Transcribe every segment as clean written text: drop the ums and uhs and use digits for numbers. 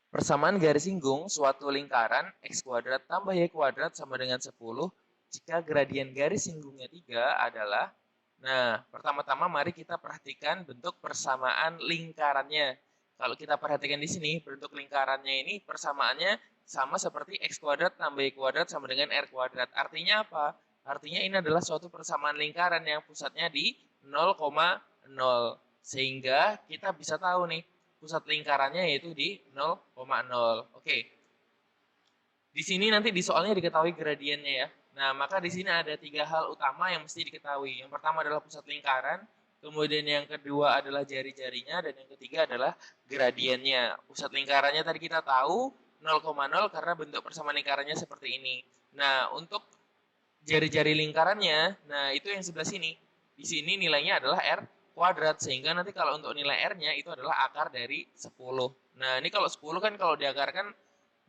Persamaan garis singgung suatu lingkaran x kuadrat tambah y kuadrat sama dengan 10 jika gradien garis singgungnya 3 adalah. Nah, pertama-tama mari kita perhatikan bentuk persamaan lingkarannya. Kalau kita perhatikan di sini, bentuk lingkarannya ini persamaannya sama seperti x kuadrat tambah y kuadrat sama dengan r kuadrat. Artinya apa? Artinya ini adalah suatu persamaan lingkaran yang pusatnya di 0,0. Sehingga kita bisa tahu nih, pusat lingkarannya yaitu di 0,0. Oke. Di sini nanti di soalnya diketahui gradiennya ya. Nah, maka di sini ada 3 hal utama yang mesti diketahui. Yang pertama adalah pusat lingkaran, kemudian yang kedua adalah jari-jarinya, dan yang ketiga adalah gradiennya. Pusat lingkarannya tadi kita tahu 0,0 karena bentuk persamaan lingkarannya seperti ini. Nah, untuk jari-jari lingkarannya, nah itu yang sebelah sini. Di sini nilainya adalah R kuadrat, sehingga nanti kalau untuk nilai R-nya itu adalah akar dari 10. Nah, ini kalau 10 kan kalau diakarkan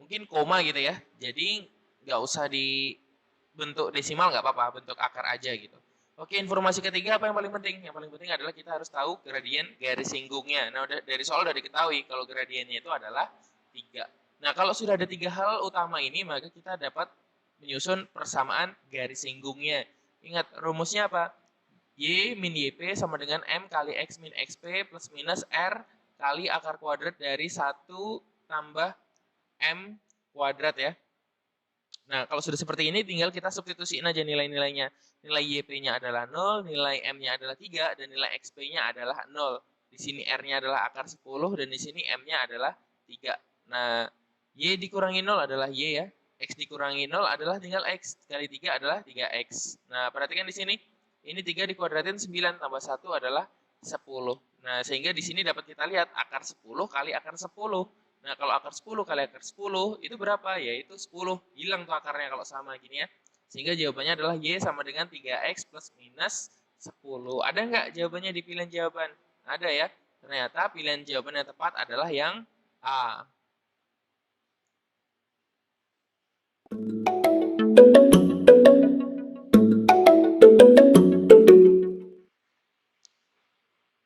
mungkin koma gitu ya. Jadi nggak usah dibentuk desimal, nggak apa-apa, bentuk akar aja gitu. Oke, informasi ketiga apa yang paling penting? Yang paling penting adalah kita harus tahu gradien garis singgungnya. Nah, dari soal udah diketahui kalau gradiennya itu adalah 3. Nah, kalau sudah ada 3 hal utama ini, maka kita dapat menyusun persamaan garis singgungnya. Ingat rumusnya apa? Y min YP sama dengan M kali X min XP plus minus R kali akar kuadrat dari 1 tambah M kuadrat ya. Nah, kalau sudah seperti ini tinggal kita substitusiin aja nilai-nilainya. Nilai YP-nya adalah 0, nilai M-nya adalah 3, dan nilai XP-nya adalah 0. Di sini R-nya adalah akar 10, dan di sini M-nya adalah 3. Nah, Y dikurangi 0 adalah Y ya. X dikurangi 0 adalah tinggal X. Kali 3 adalah 3X. Nah, perhatikan di sini. Ini 3 dikuadratin 9 tambah 1 adalah 10. Nah, sehingga di sini dapat kita lihat akar 10 kali akar 10. Nah, kalau akar 10 kali akar 10 itu berapa? Yaitu 10. Hilang tuh akarnya kalau sama gini ya. Sehingga jawabannya adalah Y sama dengan 3X plus minus 10. Ada nggak jawabannya di pilihan jawaban? Ada ya. Ternyata pilihan jawaban yang tepat adalah yang A.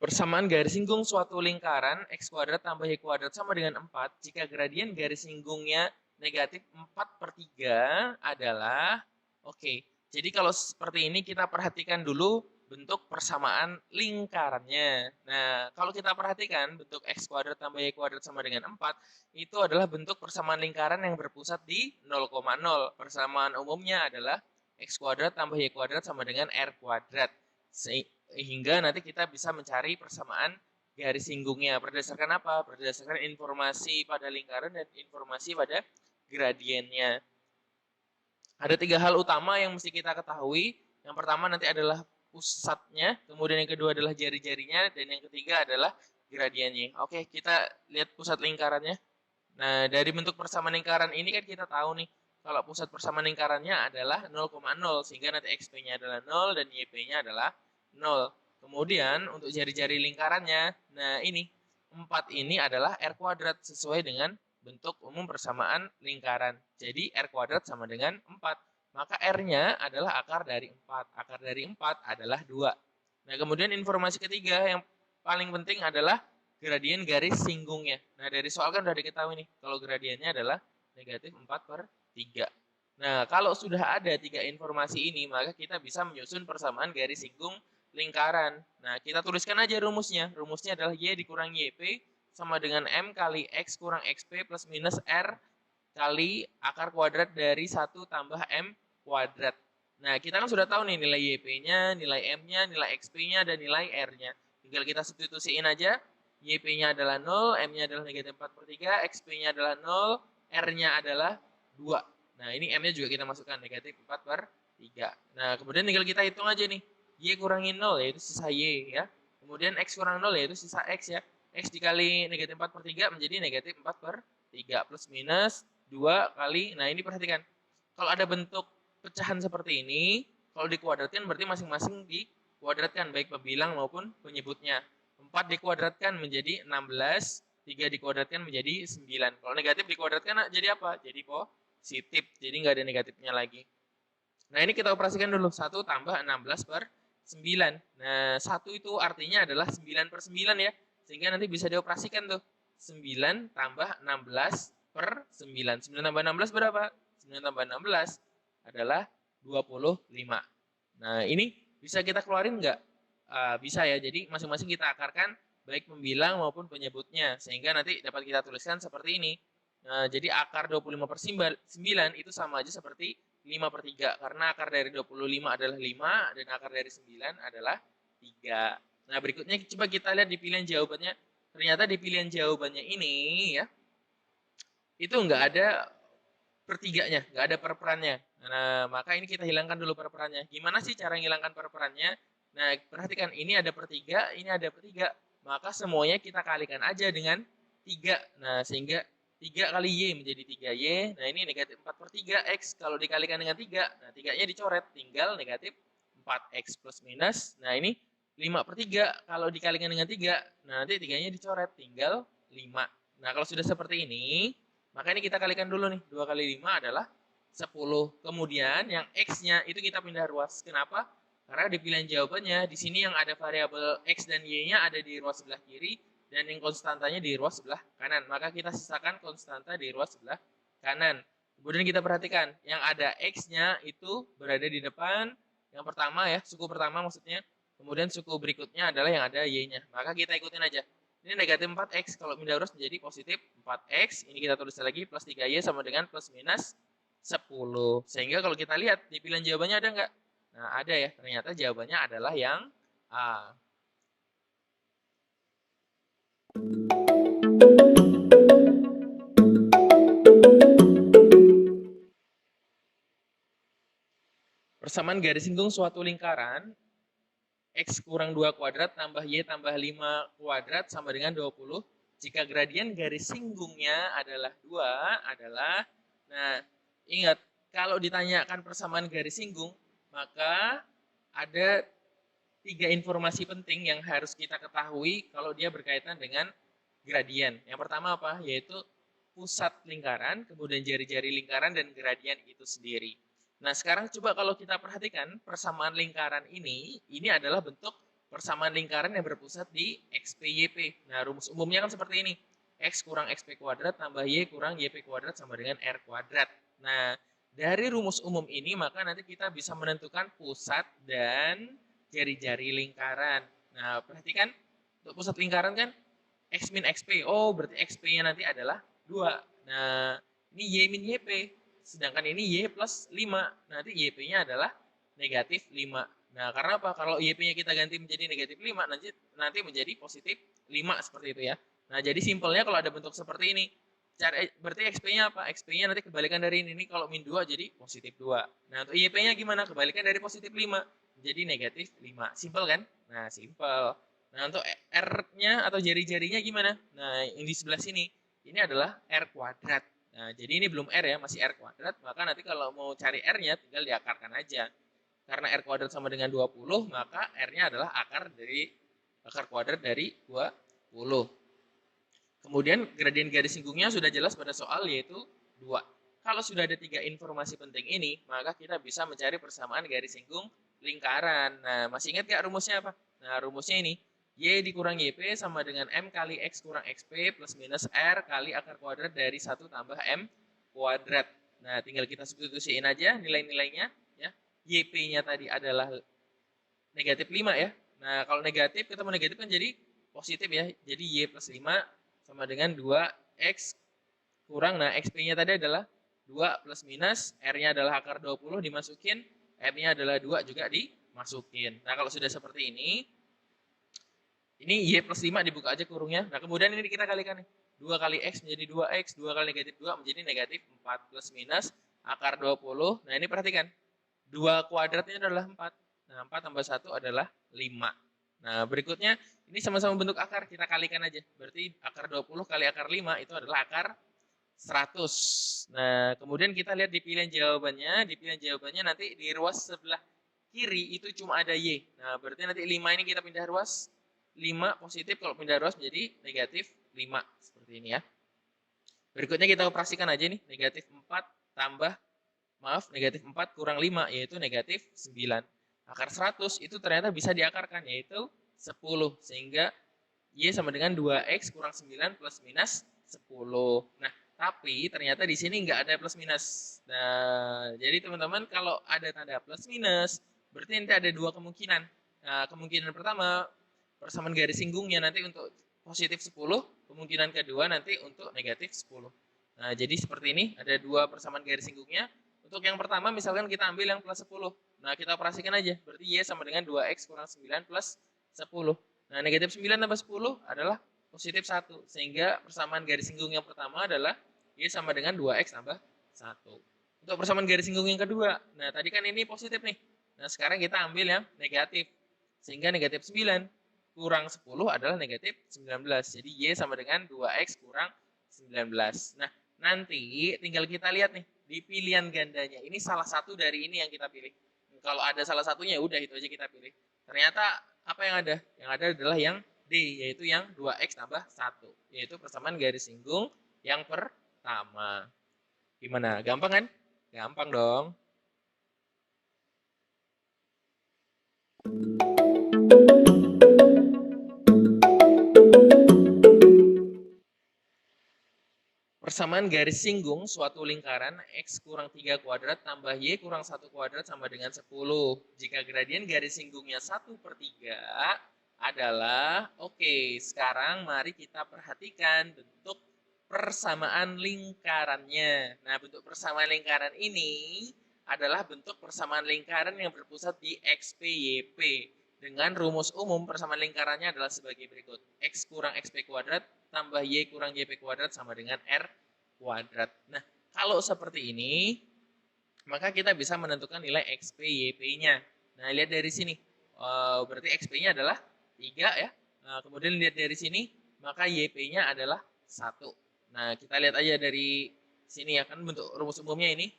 Persamaan garis singgung suatu lingkaran x kuadrat tambah y kuadrat sama dengan 4 jika gradien garis singgungnya negatif 4/3 adalah, oke, jadi kalau seperti ini kita perhatikan dulu bentuk persamaan lingkarannya. Nah, kalau kita perhatikan bentuk x kuadrat tambah y kuadrat sama dengan 4 itu adalah bentuk persamaan lingkaran yang berpusat di 0,0. Persamaan umumnya adalah x kuadrat tambah y kuadrat sama dengan r kuadrat. Sehingga nanti kita bisa mencari persamaan garis singgungnya berdasarkan apa? Berdasarkan informasi pada lingkaran dan informasi pada gradiennya. Ada 3 hal utama yang mesti kita ketahui. Yang pertama nanti adalah pusatnya, kemudian yang kedua adalah jari-jarinya, dan yang ketiga adalah gradiennya. Oke, kita lihat pusat lingkarannya. Nah, dari bentuk persamaan lingkaran ini kan kita tahu nih, kalau pusat persamaan lingkarannya adalah 0,0, sehingga nanti XP-nya adalah 0 dan YP-nya adalah 0. Kemudian untuk jari-jari lingkarannya, nah ini 4 ini adalah R kuadrat sesuai dengan bentuk umum persamaan lingkaran. Jadi R kuadrat sama dengan 4. Maka R-nya adalah akar dari 4. Akar dari 4 adalah 2. Nah, kemudian informasi ketiga yang paling penting adalah gradien garis singgungnya. Nah, dari soal kan sudah diketahui nih, kalau gradiennya adalah negatif 4/3. Nah, kalau sudah ada 3 informasi ini, maka kita bisa menyusun persamaan garis singgung lingkaran. Nah, kita tuliskan aja rumusnya. Rumusnya adalah Y dikurangi YP sama dengan M kali X kurang XP plus minus R kali akar kuadrat dari 1 tambah M kuadrat. Nah, kita kan sudah tahu nih nilai YP-nya, nilai M-nya, nilai XP-nya, dan nilai R-nya. Tinggal kita substitusiin aja. YP-nya adalah 0, M-nya adalah negatif 4/3, XP-nya adalah 0, R-nya adalah 2. Nah, ini M-nya juga kita masukkan negatif 4/3. Nah, kemudian tinggal kita hitung aja nih. Y kurangi 0 yaitu sisa Y ya. Kemudian X kurang 0 yaitu sisa X ya. X dikali negatif 4/3 menjadi negatif 4/3 plus minus 2 kali. Nah, ini perhatikan. Kalau ada bentuk pecahan seperti ini, kalau dikuadratkan berarti masing-masing dikuadratkan baik pembilang maupun penyebutnya. 4 dikuadratkan menjadi 16, 3 dikuadratkan menjadi 9. Kalau negatif dikuadratkan jadi apa? Jadi positif. Jadi nggak ada negatifnya lagi. Nah, ini kita operasikan dulu. 1 tambah 16/3 9. Nah, 1 itu artinya adalah 9 per 9 ya. Sehingga nanti bisa dioperasikan tuh. 9 tambah 16 per 9. 9 tambah 16 berapa? 9 tambah 16 adalah 25. Nah, ini bisa kita keluarin nggak? Bisa ya. Jadi masing-masing kita akarkan baik pembilang maupun penyebutnya. Sehingga nanti dapat kita tuliskan seperti ini. Nah, jadi akar 25 per 9 itu sama aja seperti 5 per 3. Karena akar dari 25 adalah 5 dan akar dari 9 adalah 3. Nah, berikutnya coba kita lihat di pilihan jawabannya. Ternyata di pilihan jawabannya ini ya, itu nggak ada pertiganya, nggak ada perperannya. Nah, maka ini kita hilangkan dulu perperannya. Gimana sih cara menghilangkan perperannya? Nah, perhatikan ini ada pertiga, ini ada pertiga. Maka semuanya kita kalikan aja dengan 3. Nah, sehingga 3 kali Y menjadi 3Y. Nah, ini negatif 4 per 3 X. Kalau dikalikan dengan 3, nah 3-nya dicoret. Tinggal negatif 4X plus minus. Nah, ini 5 per 3. Kalau dikalikan dengan 3, nah nanti 3-nya dicoret. Tinggal 5. Nah, kalau sudah seperti ini, maka ini kita kalikan dulu nih. 2 kali 5 adalah 10. Kemudian yang X-nya itu kita pindah ruas. Kenapa? Karena di pilihan jawabannya, di sini yang ada variabel X dan Y-nya ada di ruas sebelah kiri, dan yang konstantanya di ruas sebelah kanan. Maka kita sisakan konstanta di ruas sebelah kanan. Kemudian kita perhatikan, yang ada X-nya itu berada di depan, yang pertama ya, suku pertama maksudnya. Kemudian suku berikutnya adalah yang ada Y-nya. Maka kita ikutin aja. Ini negatif 4X, kalau pindah ruas menjadi positif 4X. Ini kita tulis lagi, plus 3Y sama dengan plus minus 10. Sehingga kalau kita lihat, di pilihan jawabannya ada nggak? Nah, ada ya. Ternyata jawabannya adalah yang A. Persamaan garis singgung suatu lingkaran, X kurang 2 kuadrat tambah Y tambah 5 kuadrat sama dengan 20. Jika gradien garis singgungnya adalah 2, nah ingat, kalau ditanyakan persamaan garis singgung, maka ada 3 informasi penting yang harus kita ketahui kalau dia berkaitan dengan gradien. Yang pertama apa? Yaitu pusat lingkaran, kemudian jari-jari lingkaran, dan gradien itu sendiri. Nah, sekarang coba kalau kita perhatikan persamaan lingkaran ini adalah bentuk persamaan lingkaran yang berpusat di XPYP. Nah, rumus umumnya kan seperti ini. X kurang XP kuadrat tambah Y kurang YP kuadrat sama dengan R kuadrat. Nah, dari rumus umum ini maka nanti kita bisa menentukan pusat dan jari-jari lingkaran. Nah, perhatikan untuk pusat lingkaran kan X min XP. Oh, berarti XP-nya nanti adalah 2. Nah, ini Y min YP. Sedangkan ini Y plus 5. Nanti YP-nya adalah negatif 5. Nah, karena apa? Kalau YP-nya kita ganti menjadi negatif 5, nanti menjadi positif 5 seperti itu ya. Nah, jadi simpelnya kalau ada bentuk seperti ini, berarti XP-nya apa? XP-nya nanti kebalikan dari ini. Kalau min 2 jadi positif 2. Nah, untuk YP-nya gimana? Kebalikan dari positif 5. Jadi negatif 5. Simpel kan? Nah, simpel. Nah, untuk R-nya atau jari-jarinya gimana? Nah, yang di sebelah sini, ini adalah R kuadrat. Nah, jadi ini belum R ya, masih R kuadrat. Maka nanti kalau mau cari R-nya, tinggal diakarkan aja. Karena R kuadrat sama dengan 20, maka R-nya adalah akar kuadrat dari 20. Kemudian gradien garis singgungnya sudah jelas pada soal, yaitu 2. Kalau sudah ada 3 informasi penting ini, maka kita bisa mencari persamaan garis singgung lingkaran. Nah, masih ingat gak rumusnya apa? Nah, rumusnya ini. Y dikurang YP sama dengan M kali X kurang XP plus minus R kali akar kuadrat dari 1 tambah M kuadrat. Nah, tinggal kita substitusiin aja nilai-nilainya. Ya. YP-nya tadi adalah negatif 5 ya. Nah, kalau negatif, ketemu negatif kan jadi positif ya. Jadi Y plus 5 sama dengan 2X kurang. Nah, XP-nya tadi adalah 2 plus minus. R-nya adalah akar 20 dimasukin. M-nya adalah 2 juga dimasukin. Nah, kalau sudah seperti ini Y plus 5 dibuka aja kurungnya. Nah, kemudian ini kita kalikan nih. 2 kali X menjadi 2X, 2 kali negatif 2 menjadi negatif 4 plus minus akar 20. Nah, ini perhatikan. 2 kuadratnya adalah 4. Nah, 4 tambah 1 adalah 5. Nah, berikutnya ini sama-sama bentuk akar, kita kalikan aja. Berarti akar 20 kali akar 5 itu adalah akar 100. Nah, kemudian kita lihat di pilihan jawabannya. Di pilihan jawabannya nanti di ruas sebelah kiri itu cuma ada Y. Nah, berarti nanti 5 ini kita pindah ruas. 5 positif, kalau pindah ruas menjadi negatif 5. Seperti ini ya. Berikutnya kita operasikan aja nih. Negatif 4 tambah, negatif 4 kurang 5, yaitu negatif 9. Akar 100 itu ternyata bisa diakarkan, yaitu 10. Sehingga Y sama dengan 2X kurang 9 plus minus 10. Nah, tapi ternyata di sini nggak ada plus minus. Nah, jadi teman-teman kalau ada tanda plus minus, berarti nanti ada dua kemungkinan. Nah, kemungkinan pertama, persamaan garis singgungnya nanti untuk positif 10, kemungkinan kedua nanti untuk negatif 10. Nah, jadi seperti ini, ada dua persamaan garis singgungnya. Untuk yang pertama, misalkan kita ambil yang plus 10. Nah, kita operasikan aja. Berarti Y sama dengan 2X kurang 9 plus 10. Nah, negatif 9 tambah 10 adalah positif 1. Sehingga persamaan garis singgung yang pertama adalah Y sama dengan 2X tambah 1. Untuk persamaan garis singgung yang kedua, nah tadi kan ini positif nih. Nah, sekarang kita ambil yang negatif. Sehingga negatif 9 kurang 10 adalah negatif 19. Jadi Y sama dengan 2X kurang 19. Nah, nanti tinggal kita lihat nih, di pilihan gandanya. Ini salah satu dari ini yang kita pilih. Kalau ada salah satunya, udah itu aja kita pilih. Ternyata apa yang ada? Yang ada adalah yang D, yaitu yang 2X tambah 1. Yaitu persamaan garis singgung yang pertama. Gimana? Gampang kan? Gampang dong. Persamaan garis singgung suatu lingkaran X kurang 3 kuadrat tambah Y kurang 1 kuadrat sama dengan 10. Jika gradien garis singgungnya 1/3 adalah, oke, sekarang mari kita perhatikan bentuk persamaan lingkarannya. Nah, bentuk persamaan lingkaran ini adalah bentuk persamaan lingkaran yang berpusat di XPYP. Dengan rumus umum persamaan lingkarannya adalah sebagai berikut. X kurang XP kuadrat tambah Y kurang YP kuadrat sama dengan R kuadrat. Nah, kalau seperti ini, maka kita bisa menentukan nilai XP YP-nya. Nah, lihat dari sini. Berarti XP-nya adalah 3 ya. Nah, kemudian lihat dari sini, maka YP-nya adalah 1. Nah, kita lihat aja dari sini ya, kan bentuk rumus umumnya ini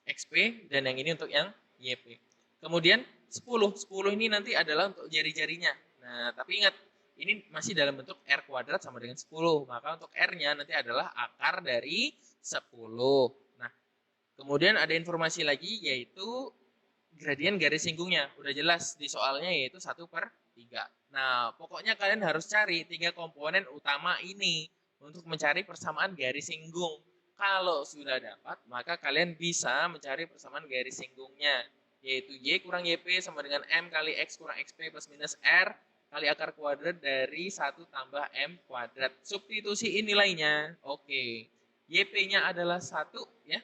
XP dan yang ini untuk yang YP. Kemudian 10 ini nanti adalah untuk jari-jarinya. Nah, tapi ingat, ini masih dalam bentuk R kuadrat sama dengan 10. Maka untuk R-nya nanti adalah akar dari 10. Nah, kemudian ada informasi lagi yaitu gradien garis singgungnya. Udah jelas di soalnya yaitu 1/3. Nah, pokoknya kalian harus cari 3 komponen utama ini untuk mencari persamaan garis singgung. Kalau sudah dapat, maka kalian bisa mencari persamaan garis singgungnya, yaitu Y kurang YP sama dengan M kali X kurang XP plus minus R kali akar kuadrat dari 1 tambah M kuadrat. Substitusiin nilainya. Oke. YP-nya adalah 1 ya.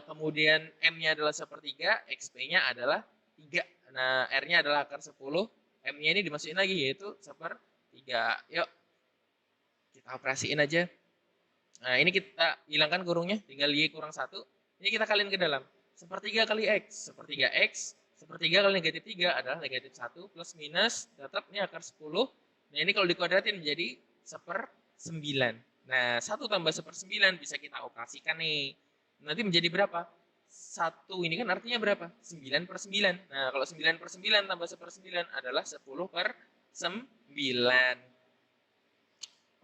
Kemudian M-nya adalah 1/3, XP-nya adalah 3. Nah, R-nya adalah akar 10, M-nya ini dimasukin lagi yaitu 1/3. Yuk, kita operasiin aja. Nah, ini kita hilangkan kurungnya, tinggal Y kurang 1. Ini kita kaliin ke dalam. 1/3 kali X. 1/3 X, 1/3 kali negatif 3 adalah negatif 1 plus minus, tetap ini akar 10. Nah, ini kalau dikuadratin menjadi 1/9. Nah, 1 tambah 1/9 bisa kita operasikan nih. Nanti menjadi berapa? 1 ini kan artinya berapa? 9/9. Nah, kalau 9/9 tambah 1/9 adalah 10/9.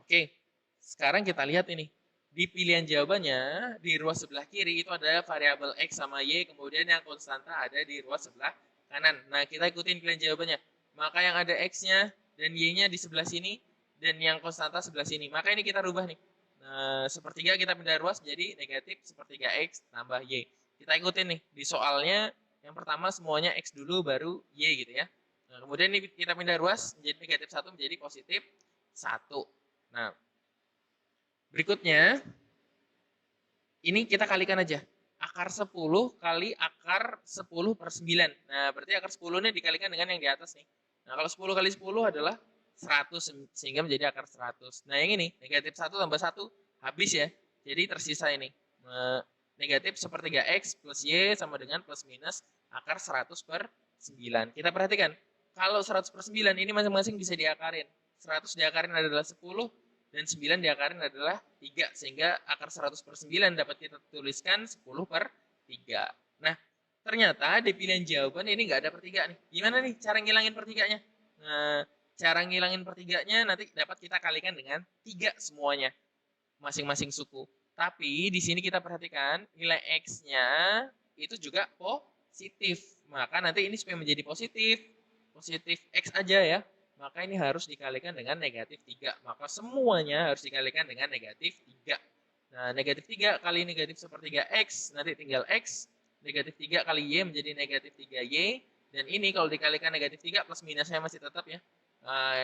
Oke, sekarang kita lihat ini. Di pilihan jawabannya, di ruas sebelah kiri itu ada variabel X sama Y, kemudian yang konstanta ada di ruas sebelah kanan. Nah, kita ikutin pilihan jawabannya. Maka yang ada X-nya dan Y-nya di sebelah sini, dan yang konstanta sebelah sini. Maka ini kita rubah nih. Nah, 1/3 kita pindah ruas jadi negatif 1/3 X tambah Y. Kita ikutin nih, di soalnya yang pertama semuanya X dulu baru Y gitu ya. Nah, kemudian ini kita pindah ruas menjadi negatif 1 menjadi positif 1. Nah, berikutnya, ini kita kalikan aja. Akar 10 kali akar 10/9. Nah, berarti akar 10 ini dikalikan dengan yang di atas nih. Nah, kalau 10 kali 10 adalah 100, sehingga menjadi akar 100. Nah, yang ini, negatif 1 tambah 1, habis ya. Jadi tersisa ini. Negatif 1/3 X plus Y sama dengan plus minus akar 100/9. Kita perhatikan, kalau 100/9 ini masing-masing bisa diakarin. 100 diakarin adalah 10, dan 9 diakarin adalah 3, sehingga akar 100/9 dapat kita tuliskan 10/3. Nah, ternyata di pilihan jawaban ini nggak ada pertiga nih. Gimana nih cara ngilangin pertiganya? Nah, cara ngilangin pertiganya nanti dapat kita kalikan dengan 3 semuanya, masing-masing suku. Tapi di sini kita perhatikan nilai X-nya itu juga positif. maka nanti ini supaya menjadi positif X aja ya, maka ini harus dikalikan dengan negatif 3. Maka semuanya harus dikalikan dengan negatif 3. Nah, negatif 3 kali negatif sepertiga X, nanti tinggal X, negatif 3 kali Y menjadi negatif 3Y, dan ini kalau dikalikan negatif 3 plus minusnya masih tetap ya,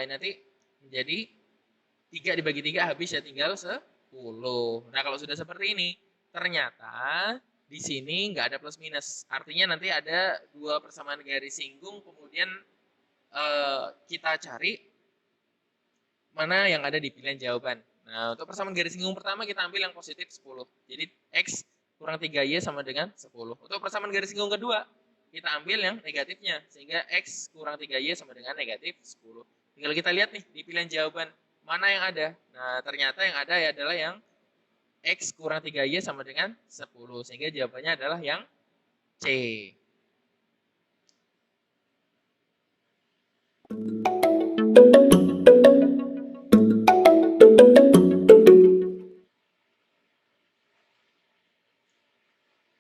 nanti menjadi 3 dibagi 3 habis ya, tinggal 10. Nah, kalau sudah seperti ini, ternyata di sini nggak ada plus minus. Artinya nanti ada dua persamaan garis singgung, kemudian kita cari mana yang ada di pilihan jawaban. Nah, untuk persamaan garis singgung pertama kita ambil yang positif 10. Jadi X kurang 3Y sama dengan 10. Untuk persamaan garis singgung kedua, kita ambil yang negatifnya. Sehingga X kurang 3Y sama dengan negatif 10. Tinggal kita lihat nih di pilihan jawaban mana yang ada. Nah, ternyata yang ada ya adalah yang X kurang 3Y sama dengan 10. Sehingga jawabannya adalah yang C.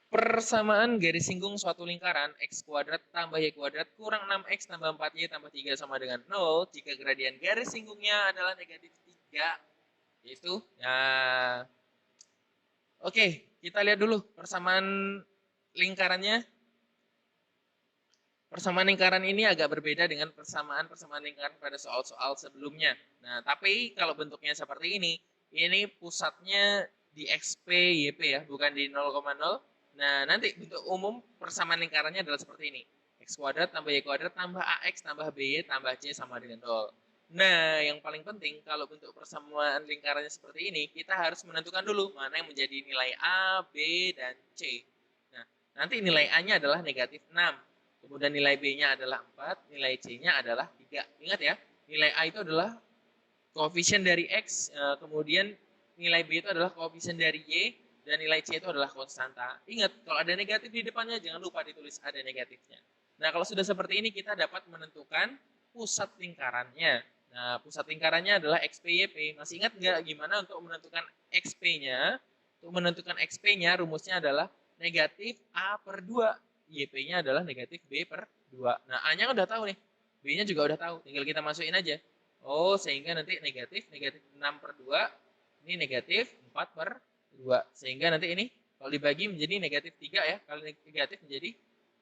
Persamaan garis singgung suatu lingkaran X kuadrat tambah Y kuadrat kurang 6X tambah 4Y tambah 3 sama dengan 0 jika gradian garis singgungnya adalah negatif 3. Itu ya. Oke, kita lihat dulu persamaan lingkarannya. Persamaan lingkaran ini agak berbeda dengan persamaan lingkaran pada soal-soal sebelumnya. Nah, tapi kalau bentuknya seperti ini pusatnya di XP YP ya, bukan di 0,0. Nah, nanti bentuk umum persamaan lingkarannya adalah seperti ini. X kuadrat tambah Y kuadrat tambah AX tambah BY tambah C sama dengan 0. Nah, yang paling penting kalau bentuk persamaan lingkarannya seperti ini, kita harus menentukan dulu mana yang menjadi nilai A, B, dan C. Nah, nanti nilai A-nya adalah negatif 6. Kemudian nilai B-nya adalah 4, nilai C-nya adalah 3. Ingat ya, nilai A itu adalah koefisien dari X, kemudian nilai B itu adalah koefisien dari Y, dan nilai C itu adalah konstanta. Ingat, kalau ada negatif di depannya, jangan lupa ditulis ada negatifnya. Nah, kalau sudah seperti ini, kita dapat menentukan pusat lingkarannya. Nah, pusat lingkarannya adalah XPYP. Masih ingat nggak gimana untuk menentukan XP-nya? Untuk menentukan XP-nya, rumusnya adalah negatif A per 2. YP-nya adalah negatif B per 2. Nah, A-nya udah tahu nih. B-nya juga udah tahu. Tinggal kita masukin aja. Oh, sehingga nanti negatif 6 per 2. Ini negatif 4 per 2. Sehingga nanti ini kalau dibagi menjadi negatif 3 ya. Kalau negatif menjadi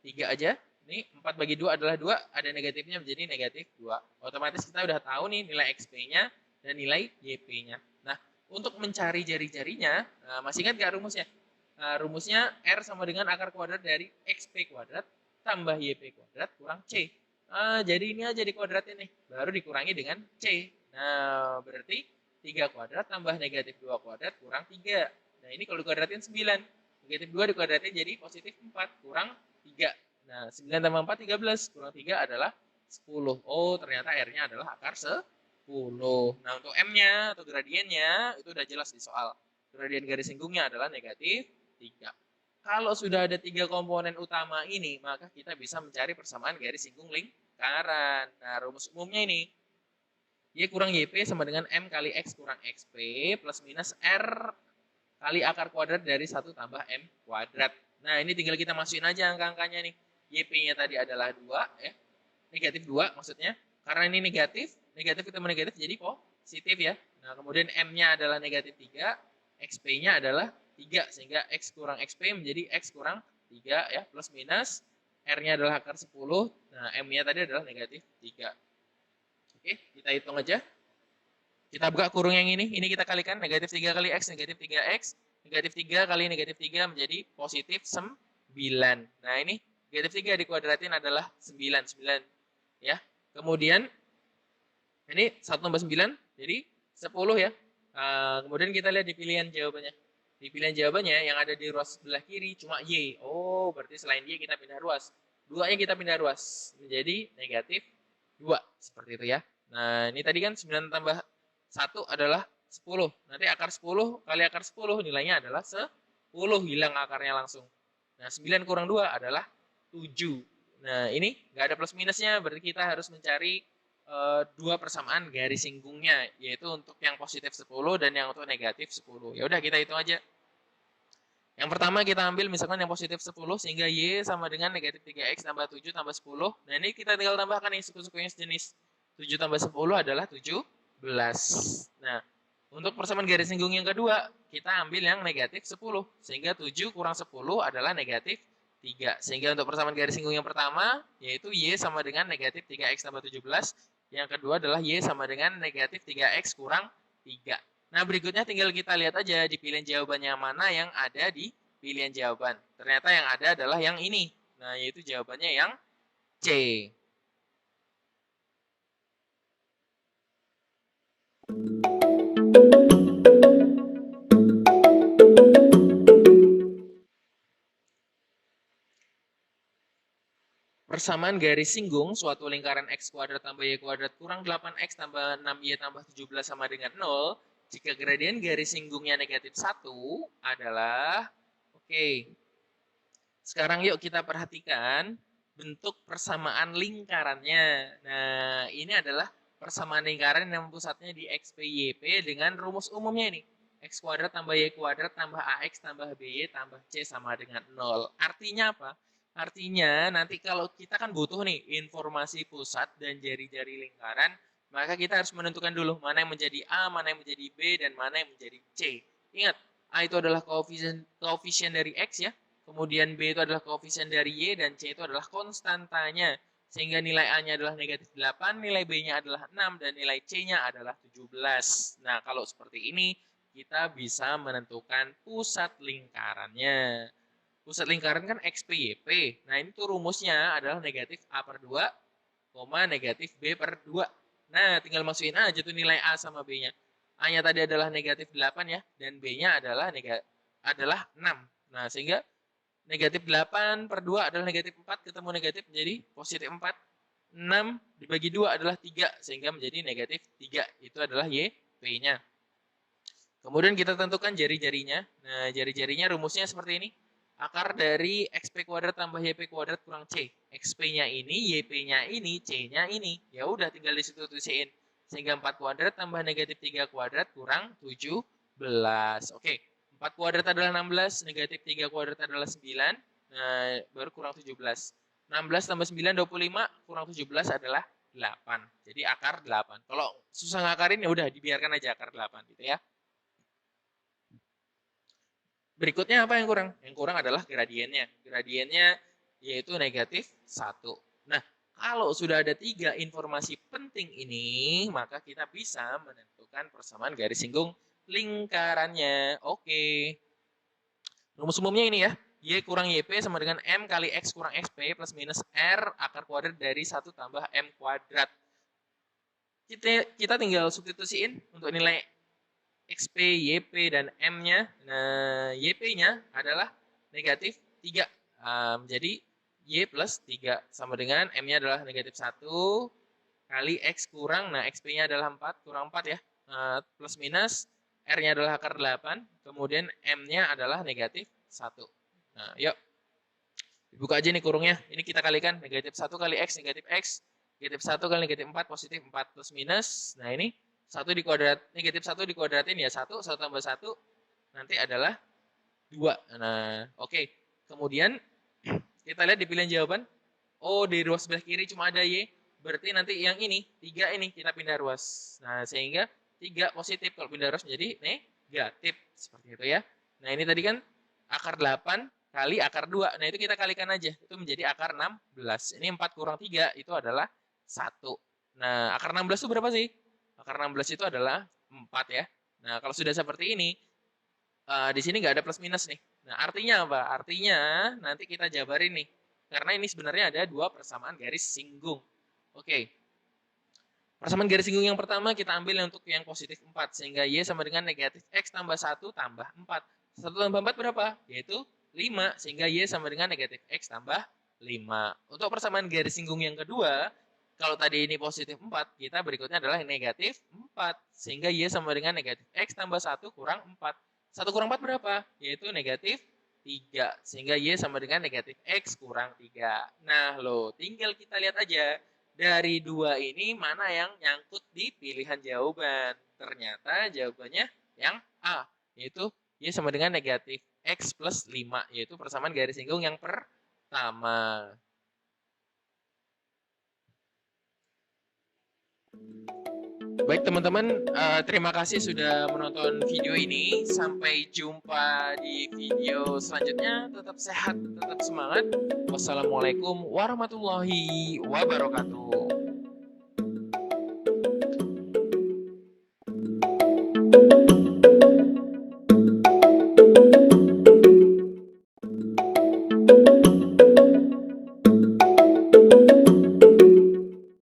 3 aja. Ini 4 bagi 2 adalah 2. Ada negatifnya menjadi negatif 2. Otomatis kita udah tahu nih nilai XP-nya dan nilai YP-nya. Nah, untuk mencari jari-jarinya, masih ingat nggak rumusnya? Nah, rumusnya R sama dengan akar kuadrat dari XP kuadrat tambah YP kuadrat kurang C. Jadi ini aja di kuadratnya nih. Baru dikurangi dengan C. Nah, berarti 3 kuadrat tambah negatif 2 kuadrat kurang 3. Nah, ini kalau dikuadratin 9. Negatif 2 dikuadratin jadi positif 4 kurang 3. Nah, 9 tambah 4, 13. Kurang 3 adalah 10. Oh, ternyata R-nya adalah akar 10. Nah, untuk M-nya atau gradiennya itu udah jelas di soal. Gradien garis singgungnya adalah negatif 3. Kalau sudah ada 3 komponen utama ini, maka kita bisa mencari persamaan garis singgung lingkaran. Nah, rumus umumnya ini. Y kurang YP sama dengan M kali X kurang XP plus minus R kali akar kuadrat dari 1 tambah M kuadrat. Nah, ini tinggal kita masukin aja angka-angkanya nih. YP-nya tadi adalah 2 ya. Negatif 2 maksudnya. Karena ini negatif ketemu negatif jadi positif ya. Nah, kemudian M-nya adalah negatif 3, XP-nya adalah 3. Sehingga X kurang XP menjadi X kurang 3 ya. Plus minus. R-nya adalah akar 10. Nah, M-nya tadi adalah negatif 3. Oke, kita hitung aja. Kita buka kurung yang ini kita kalikan negatif 3 kali X, negatif 3X. Negatif 3 kali negatif 3 menjadi positif 9. Nah, ini negatif 3 dikuadratin adalah 9. Ya. Kemudian, ini 1 tambah 9, jadi 10 ya. Kemudian kita lihat di pilihan jawabannya. Di pilihan jawabannya yang ada di ruas sebelah kiri cuma Y. Oh, berarti selain Y kita pindah ruas. 2-nya kita pindah ruas. Menjadi negatif 2. Seperti itu ya. Nah, ini tadi kan 9 tambah 1 adalah 10. Nanti akar 10 kali akar 10 nilainya adalah 10. Hilang akarnya langsung. Nah, 9 kurang 2 adalah 7. Nah, ini nggak ada plus minusnya. Berarti kita harus mencari dua persamaan garis singgungnya. Yaitu untuk yang positif 10 dan yang untuk negatif 10. Ya udah kita hitung aja. Yang pertama kita ambil misalkan yang positif 10 sehingga Y sama dengan negatif 3X tambah 7 tambah 10. Nah ini kita tinggal tambahkan nih suku-suku yang sejenis. 7 tambah 10 adalah 17. Nah untuk persamaan garis singgung yang kedua kita ambil yang negatif 10. Sehingga 7 kurang 10 adalah negatif 3. Sehingga untuk persamaan garis singgung yang pertama yaitu Y sama dengan negatif 3X tambah 17. Yang kedua adalah Y sama dengan negatif 3X kurang 3. Nah, berikutnya tinggal kita lihat aja di pilihan jawabannya mana yang ada di pilihan jawaban. Ternyata yang ada adalah yang ini. Nah, yaitu jawabannya yang C. Persamaan garis singgung suatu lingkaran X kuadrat tambah Y kuadrat kurang 8X tambah 6Y tambah 17 sama dengan 0 jika gradien garis singgungnya negatif 1 adalah oke. Sekarang yuk kita perhatikan bentuk persamaan lingkarannya. Nah, ini adalah persamaan lingkaran yang pusatnya di X, P, Y, P dengan rumus umumnya ini. X kuadrat tambah Y kuadrat tambah AX tambah BY tambah C sama dengan 0. Artinya apa? Artinya nanti kalau kita kan butuh nih informasi pusat dan jari-jari lingkaran, maka kita harus menentukan dulu mana yang menjadi A, mana yang menjadi B, dan mana yang menjadi C. Ingat, A itu adalah koefisien dari X ya, kemudian B itu adalah koefisien dari Y, dan C itu adalah konstantanya. Sehingga nilai A-nya adalah negatif 8, nilai B-nya adalah 6, dan nilai C-nya adalah 17. Nah, kalau seperti ini, kita bisa menentukan pusat lingkarannya. Pusat lingkaran kan X, P, Y, P. Nah, ini tuh rumusnya adalah negatif A per 2, negatif B per 2. Nah, tinggal masukin aja tuh nilai A sama B-nya. A-nya tadi adalah negatif 8 ya, dan B-nya adalah 6. Nah, sehingga negatif 8 per 2 adalah negatif 4, ketemu negatif menjadi positif 4. 6 dibagi 2 adalah 3, sehingga menjadi negatif 3. Itu adalah Y, P-nya. Kemudian kita tentukan jari-jarinya. Nah, jari-jarinya rumusnya seperti ini. Akar dari XP kuadrat tambah YP kuadrat kurang C. XP-nya ini, YP-nya ini, C-nya ini. Ya udah tinggal disubstitusiin. Sehingga 4 kuadrat tambah negatif 3 kuadrat kurang 17. Oke, 4 kuadrat adalah 16, negatif 3 kuadrat adalah 9. Nah, baru kurang 17. 16 tambah 9, 25, kurang 17 adalah 8. Jadi akar 8. Kalau susah ngakarin ya udah dibiarkan aja akar 8 gitu ya. Berikutnya apa yang kurang? Yang kurang adalah gradiennya. Gradiennya yaitu negatif 1. Nah, kalau sudah ada 3 informasi penting ini, maka kita bisa menentukan persamaan garis singgung lingkarannya. Oke. Rumus umumnya ini ya. Y kurang YP sama dengan M kali X kurang XP plus minus R akar kuadrat dari 1 tambah M kuadrat. Kita tinggal substitusiin untuk nilai XP, YP, dan M-nya. Nah, YP-nya adalah negatif 3. Jadi, Y plus 3 sama dengan M-nya adalah negatif 1 kali X kurang, nah XP-nya adalah 4, kurang 4 ya. Plus minus, R-nya adalah akar 8, kemudian M-nya adalah negatif 1. Nah, yuk. Dibuka aja nih kurungnya. Ini kita kalikan, negatif 1 kali X, negatif X. Negatif 1 kali negatif 4, positif 4 plus minus. Nah, ini 1 dikuadrat, negatif 1 dikuadratin ya 1, 1 tambah 1 nanti adalah 2. Nah, oke. Kemudian kita lihat di pilihan jawaban. Oh, di ruas sebelah kiri cuma ada Y. Berarti nanti yang ini, 3 ini kita pindah ruas. Nah, sehingga 3 positif kalau pindah ruas menjadi negatif. Seperti itu ya. Nah, ini tadi kan akar 8 kali akar 2. Nah, itu kita kalikan aja. Itu menjadi akar 16. Ini 4 kurang 3 itu adalah 1. Nah, akar 16 itu berapa sih? Akar 16 itu adalah 4 ya. Nah, kalau sudah seperti ini, di sini nggak ada plus minus nih. Nah, artinya apa? Artinya nanti kita jabarin nih. Karena ini sebenarnya ada 2 persamaan garis singgung. Oke. Persamaan garis singgung yang pertama kita ambil untuk yang positif 4. Sehingga Y sama dengan negatif X tambah 1 tambah 4. 1 tambah 4 berapa? Yaitu 5. Sehingga Y sama dengan negatif X tambah 5. Untuk persamaan garis singgung yang kedua, kalau tadi ini positif 4, kita berikutnya adalah negatif 4. Sehingga Y sama dengan negatif X tambah 1 kurang 4. 1 kurang 4 berapa? Yaitu negatif 3. Sehingga Y sama dengan negatif X kurang 3. Nah, loh, tinggal kita lihat aja. Dari 2 ini mana yang nyangkut di pilihan jawaban. Ternyata jawabannya yang A. Yaitu Y sama dengan negatif X plus 5, yaitu persamaan garis singgung yang pertama. Baik teman-teman, terima kasih sudah menonton video ini. Sampai jumpa di video selanjutnya. Tetap sehat, tetap semangat. Wassalamualaikum warahmatullahi wabarakatuh.